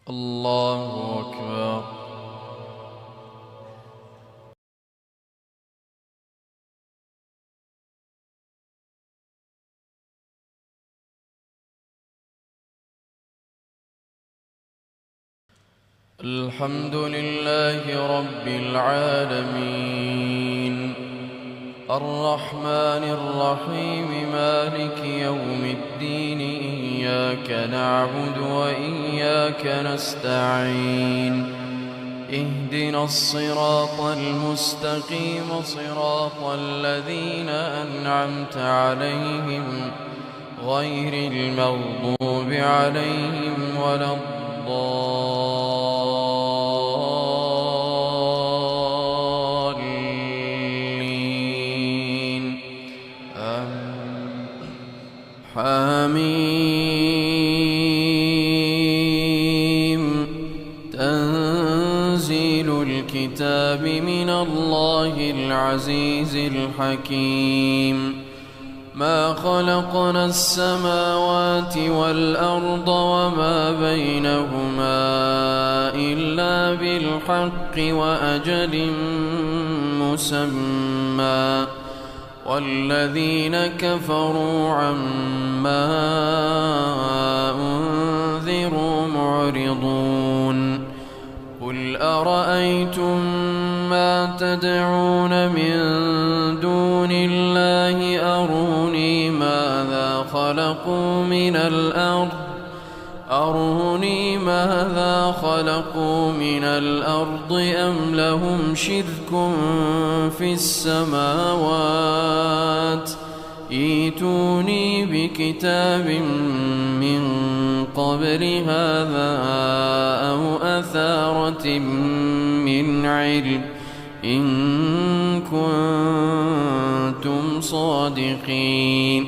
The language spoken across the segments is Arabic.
الله أكبر. الحمد لله رب العالمين الرحمن الرحيم مالك يوم الدين إياك نعبد وإياك نستعين اهدنا الصراط المستقيم صراط الذين أنعمت عليهم غير المغضوب عليهم ولا الضالين حميم. تنزيل الكتاب من الله العزيز الحكيم. ما خلقنا السماوات والأرض وما بينهما إلا بالحق وأجل مسمى والذين كفروا عما أنذروا معرضون. قل أرأيتم ما تدعون من دون الله أروني ماذا خلقوا من الأرض أم لهم شرك في السماوات ائتوني بكتاب من قبل هذا أو أثارة من علم إن كنتم صادقين.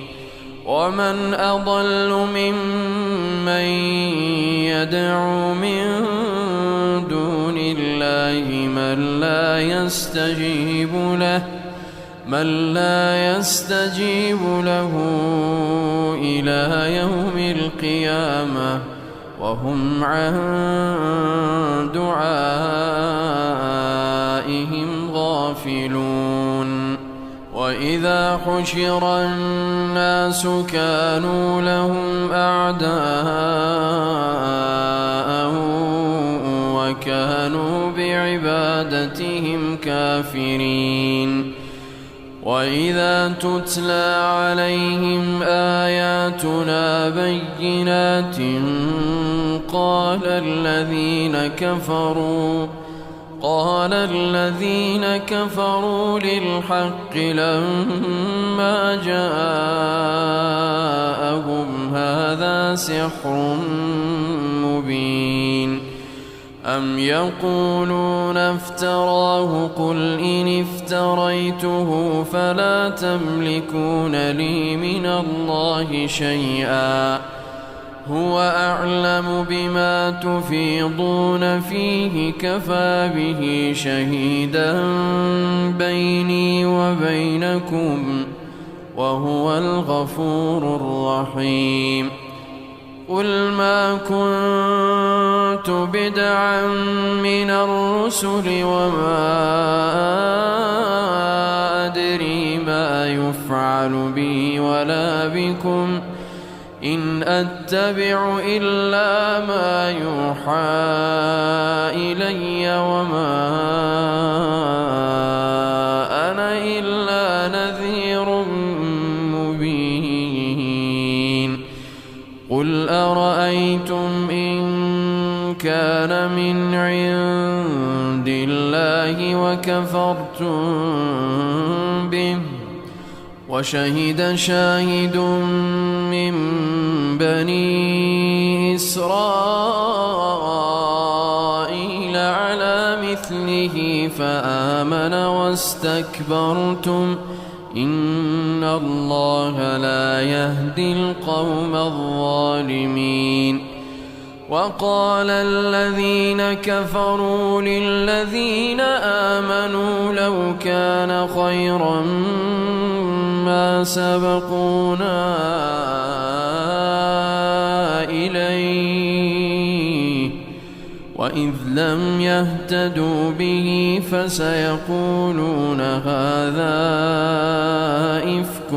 ومن أضل ممن يدعو من دون الله من لا يستجيب له إلى يوم القيامة وهم عن دعائهم غافلون. وإذا حشر الناس كانوا لهم أعداء وكانوا بعبادتهم كافرين. وإذا تتلى عليهم آياتنا بينات قال الذين كفروا للحق لما جاءهم هذا سحر مبين. أم يقولون افتراه قل إن افتريته فلا تملكون لي من الله شيئا هو أعلم بما تفيضون فيه كفى به شهيدا بيني وبينكم وهو الغفور الرحيم. قل ما كنت بدعا من الرسل وما أدري ما يفعل بي ولا بكم إن أتبع إلا ما يوحى إلي وما أنا إلا نذير مبين. قل أرأيتم إن كان من عند الله وكفرتم به وشهد شاهد من بني إسرائيل على مثله فآمن واستكبرتم إن الله لا يهدي القوم الظالمين. وقال الذين كفروا للذين آمنوا لو كان خيرا ما سبقونا إليه وإذ لم يهتدوا به فسيقولون هذا إفك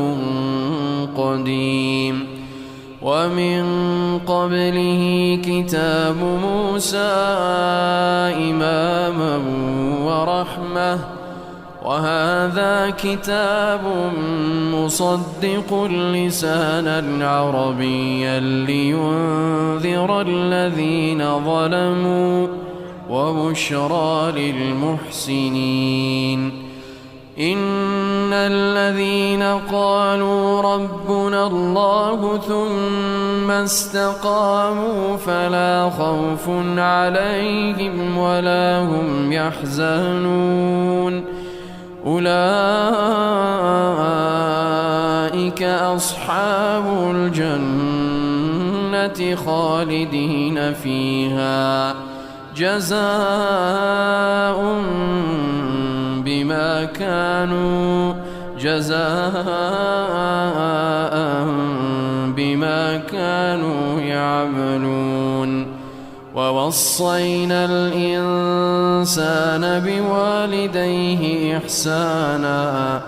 قديم ومن قبله كتاب موسى إماما ورحمة وهذا كتاب مصدق لسانا عربيا لينذر الذين ظلموا وبشرى للمحسنين إن الذين قالوا ربنا الله ثم استقاموا فلا خوف عليهم ولا هم يحزنون أولئك أصحاب الجنة خالدين فيها جزاء بما كانوا يعملون ووصينا الإنسان بوالديه إحسانا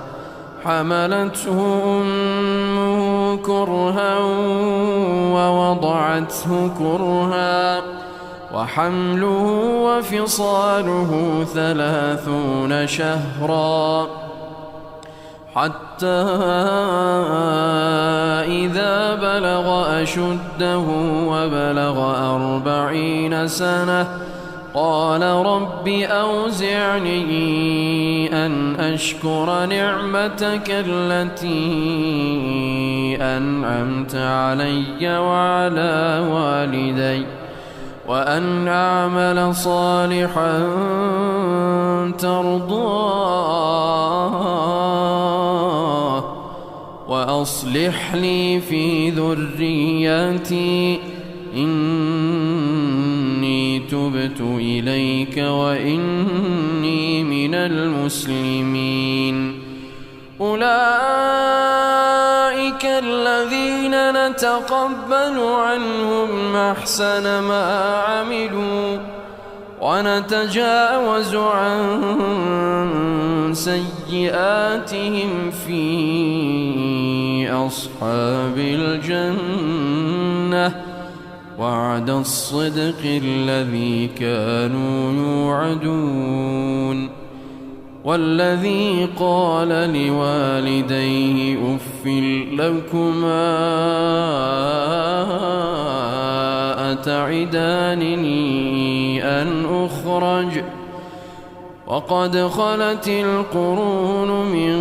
حملته أمه كرها ووضعته كرها وحمله وفصاله 30 شهرا حتى إذا بلغ أشده وبلغ 40 سنة قال رب أوزعني أن أشكر نعمتك التي أنعمت علي وعلى والدي وأن أعمل صالحا ترضاه وأصلح لي في ذريتي إني تبت إليك وإني من المسلمين أولئك الذين نتقبل عنهم أحسن ما عملوا ونتجاوز عن سيئاتهم في أصحاب الجنة وعد الصدق الذي كانوا يوعدون والذي قال لوالديه أف لكما أتعدانني أن أخرج وقد خلت القرون من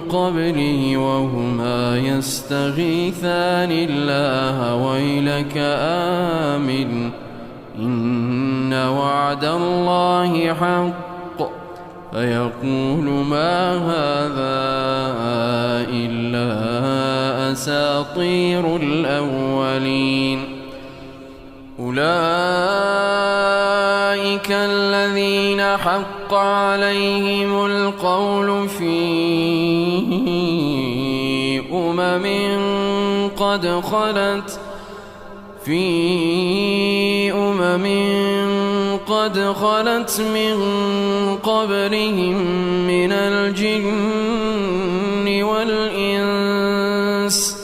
قبلي وهما يستغيثان الله ويلك آمن إن وعد الله حق فيقول ما هذا إلا أساطير الأولين أولئك الذين حق عليهم القول في أمم قد خلت من قبلهم من الجن والإنس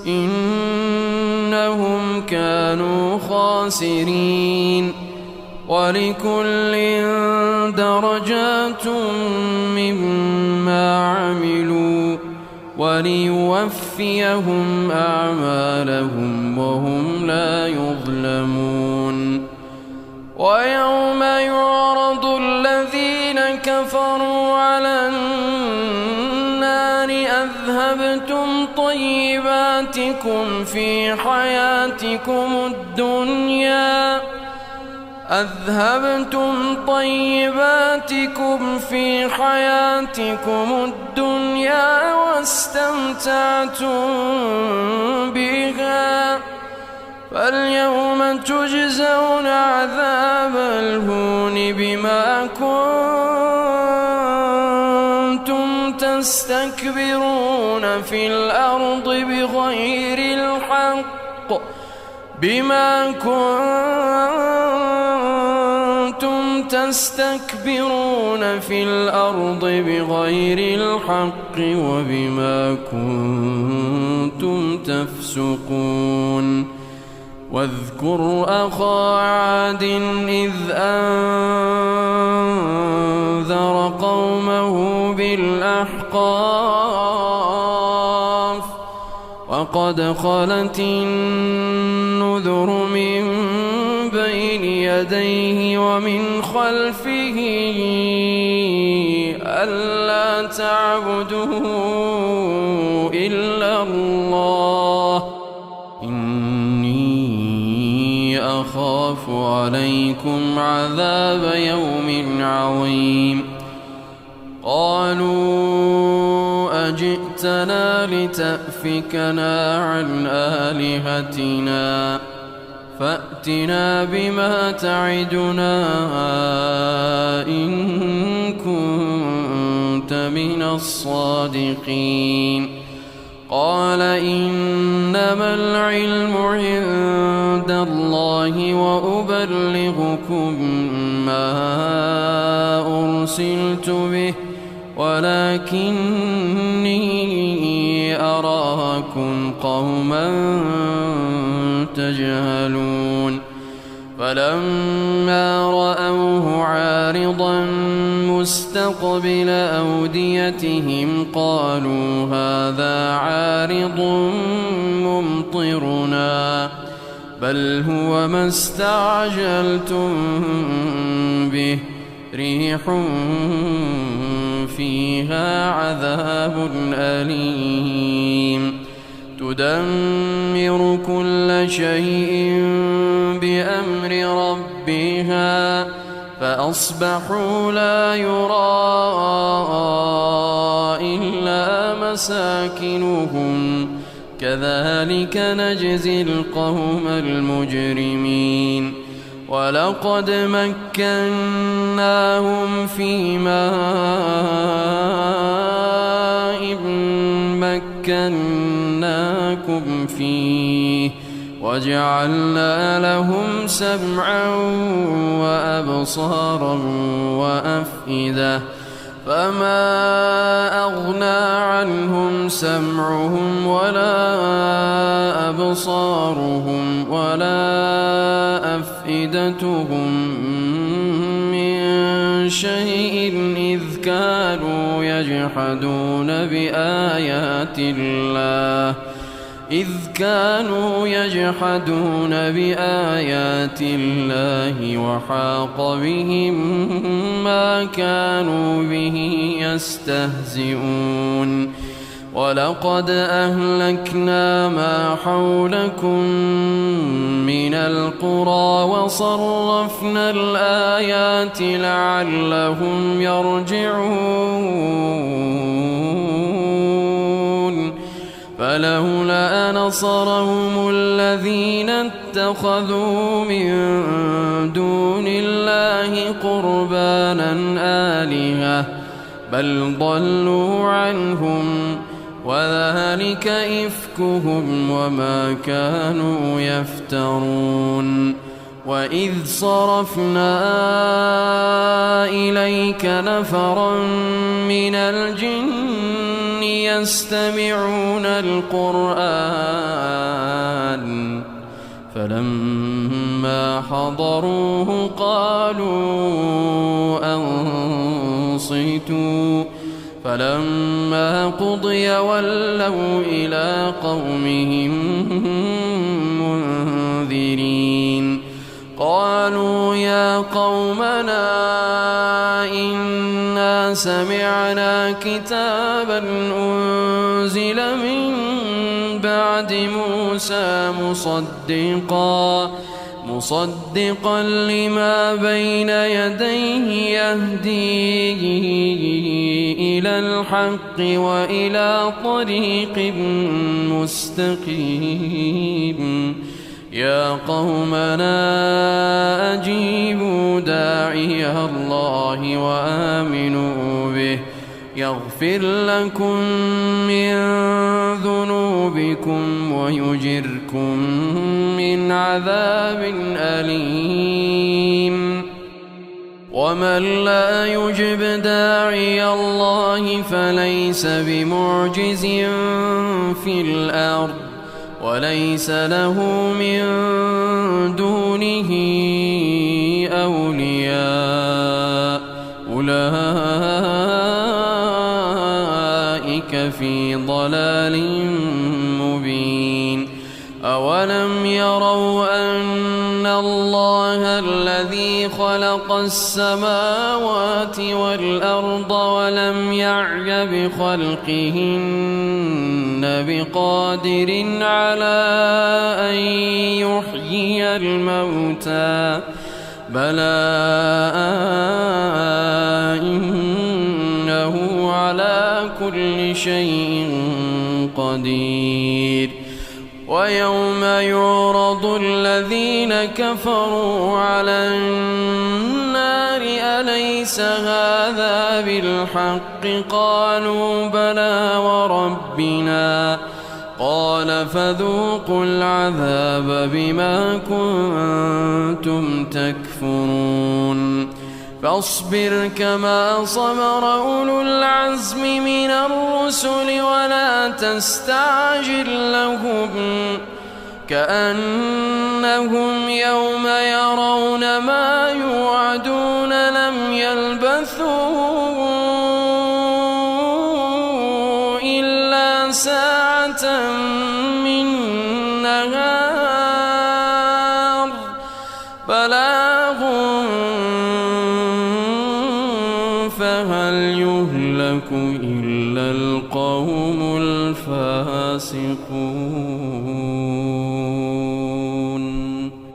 إنهم كانوا خاسرين ولكل درجات مما عملوا وليوفيهم أعمالهم وهم لا يظلمون ويوم يعرض الذين كفروا على النار أذهبتم طيباتكم في حياتكم الدنيا واستمتعتم بها فاليوم تجزون عذاب الهون بما كنتم تستكبرون في الأرض بغير الحق بما كنتم يستكبرون في الأرض بغير الحق وبما كنتم تفسقون واذكر أخا عاد إذ أنذر قومه بالأحقاف وقد خلت النذر من بين يديه ومن خلفه ألا تعبدوا إلا الله إني أخاف عليكم عذاب يوم عظيم قالوا أجئتنا لتأفكنا عن آلهتنا فأتنا بما تعدنا إن كنت من الصادقين قال إنما العلم عند الله وأبلغكم ما أرسلت به ولكني أراكم قوما تجهلون فلما رأوه عارضا مستقبل أوديتهم قالوا هذا عارض ممطرنا بل هو ما استعجلتم به ريح فيها عذاب أليم تدمر كل شيء بأمر ربها فأصبحوا لا يرى إلا مساكنهم كذلك نجزي القوم المجرمين ولقد مكناهم في ماء مكناكم فيه وجعلنا لهم سمعا وأبصارا وأفئدة فما أغنى عنهم سمعهم ولا أبصارهم ولا أفئدتهم من شيء إذ كانوا يجحدون بآيات الله وحاق بهم ما كانوا به يستهزئون ولقد أهلكنا ما حولكم من القرى وصرفنا الآيات لعلهم يرجعون فلولا نصرهم الذين اتخذوا من دون الله قربانا آلهة بل ضلوا عنهم وذلك إفكهم وما كانوا يفترون وإذ صرفنا إليك نفرا من الجن يستمعون القرآن فلما حضروه قالوا أنصتوا فلما قضي ولوا إلى قومهم منذرين قالوا يا قومنا إنا سمعنا كتابا أنزل من بعد موسى مصدقا لما بين يديه يهدي إلى الحق وإلى طريق مستقيم يا قومنا أجيبوا داعي الله وآمنوا به يغفر لكم من ذنوبكم ويجركم من عذاب أليم ومن لا يجب داعي الله فليس بمعجز في الأرض وليس له من دونه أولياء أولئك في ضلال مبين أولم يروا أن الله الذي خلق السماوات والأرض ولم يعي بخلقهن بقادر على أن يحيي الموتى بلى إنه على كل شيء قدير ويوم يعرض الذين كفروا على النار أليس هذا بالحق قالوا بلى وربنا قال فذوقوا العذاب بما كنتم تكفرون فاصبر كما صبر أولو العزم من الرسل ولا تستعجل لهم كأنهم يوم يرون ما يوعدون لم يلبثوا إلا ساعة من نهار بلاغ فهل يهلك إلا القوم الفاسقون.